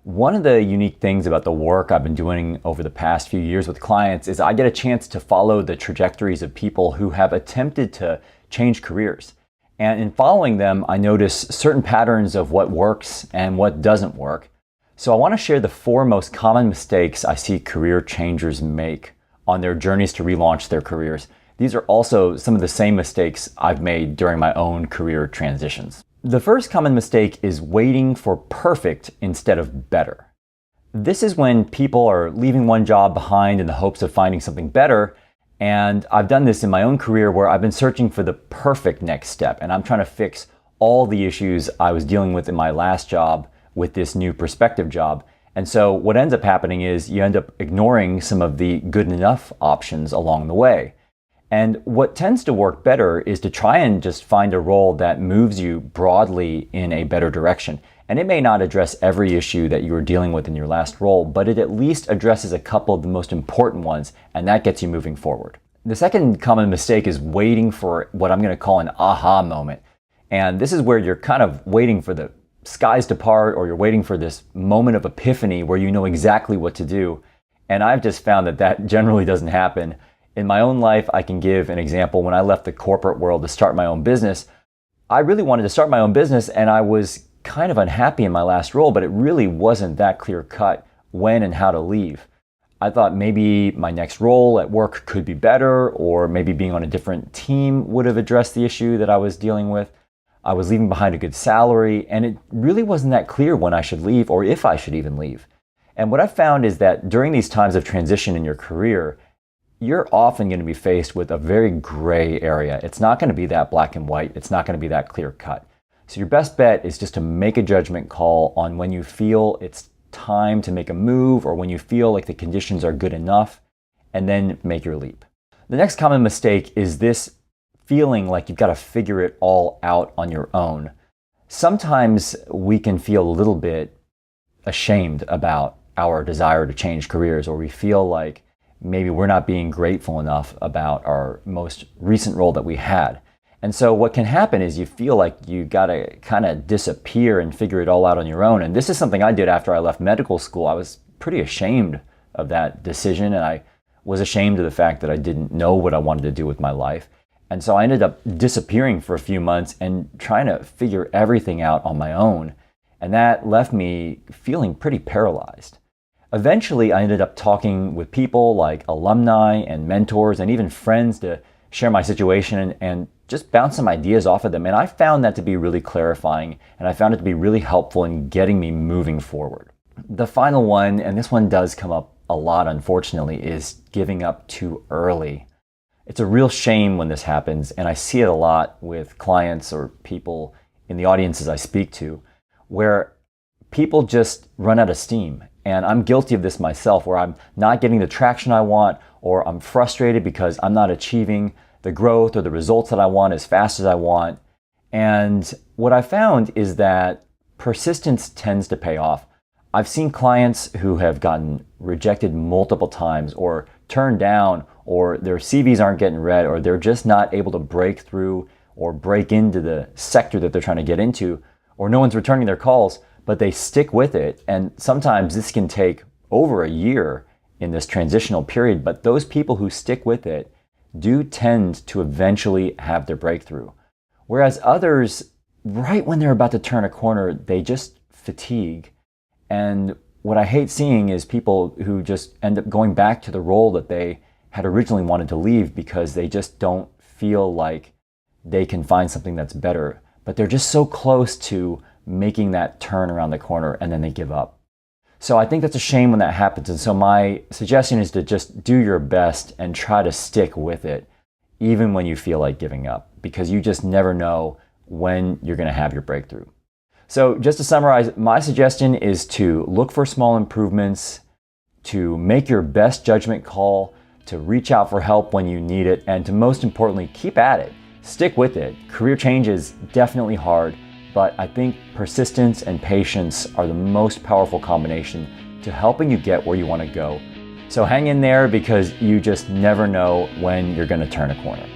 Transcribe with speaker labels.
Speaker 1: One of the unique things about the work I've been doing over the past few years with clients is I get a chance to follow the trajectories of people who have attempted to change careers. And in following them, I notice certain patterns of what works and what doesn't work. So I want to share the 4 most common mistakes I see career changers make on their journeys to relaunch their careers. These are also some of the same mistakes I've made during my own career transitions. The first common mistake is waiting for perfect instead of better. This is when people are leaving one job behind in the hopes of finding something better. And I've done this in my own career where I've been searching for the perfect next step. And I'm trying to fix all the issues I was dealing with in my last job with this new prospective job. And so what ends up happening is you end up ignoring some of the good enough options along the way. And what tends to work better is to try and just find a role that moves you broadly in a better direction. And it may not address every issue that you were dealing with in your last role, but it at least addresses a couple of the most important ones, and that gets you moving forward. The second common mistake is waiting for what I'm going to call an aha moment. And this is where you're kind of waiting for the skies to part, or you're waiting for this moment of epiphany where you know exactly what to do. And I've just found that that generally doesn't happen. In my own life, I can give an example. When I left the corporate world to start my own business, I really wanted to start my own business, and I was kind of unhappy in my last role, but it really wasn't that clear cut when and how to leave. I thought maybe my next role at work could be better, or maybe being on a different team would have addressed the issue that I was dealing with. I was leaving behind a good salary, and it really wasn't that clear when I should leave or if I should even leave. And what I've found is that during these times of transition in your career, you're often going to be faced with a very gray area. It's not going to be that black and white. It's not going to be that clear cut. So your best bet is just to make a judgment call on when you feel it's time to make a move, or when you feel like the conditions are good enough, and then make your leap. The next common mistake is this feeling like you've got to figure it all out on your own. Sometimes we can feel a little bit ashamed about our desire to change careers, or we feel like maybe we're not being grateful enough about our most recent role that we had. And so what can happen is you feel like you gotta kind of disappear and figure it all out on your own. And this is something I did after I left medical school. I was pretty ashamed of that decision, and I was ashamed of the fact that I didn't know what I wanted to do with my life. And so I ended up disappearing for a few months and trying to figure everything out on my own. And that left me feeling pretty paralyzed. Eventually, I ended up talking with people like alumni and mentors and even friends to share my situation and just bounce some ideas off of them. And I found that to be really clarifying, and I found it to be really helpful in getting me moving forward. The final one, and this one does come up a lot unfortunately, is giving up too early. It's a real shame when this happens, and I see it a lot with clients or people in the audiences I speak to, where people just run out of steam. And I'm guilty of this myself, where I'm not getting the traction I want, or I'm frustrated because I'm not achieving the growth or the results that I want as fast as I want. And what I found is that persistence tends to pay off. I've seen clients who have gotten rejected multiple times, or turned down, or their CVs aren't getting read, or they're just not able to break through or break into the sector that they're trying to get into, or no one's returning their calls, but they stick with it. And sometimes this can take over a year in this transitional period, but those people who stick with it do tend to eventually have their breakthrough. Whereas others, right when they're about to turn a corner, they just fatigue. And what I hate seeing is people who just end up going back to the role that they had originally wanted to leave because they just don't feel like they can find something that's better. But they're just so close to making that turn around the corner, and then they give up. So I think that's a shame when that happens. And so my suggestion is to just do your best and try to stick with it, even when you feel like giving up, because you just never know when you're going to have your breakthrough. So just to summarize, my suggestion is to look for small improvements, to make your best judgment call, to reach out for help when you need it, and to most importantly, keep at it. Stick with it. Career change is definitely hard, but I think persistence and patience are the most powerful combination to helping you get where you want to go. So hang in there, because you just never know when you're going to turn a corner.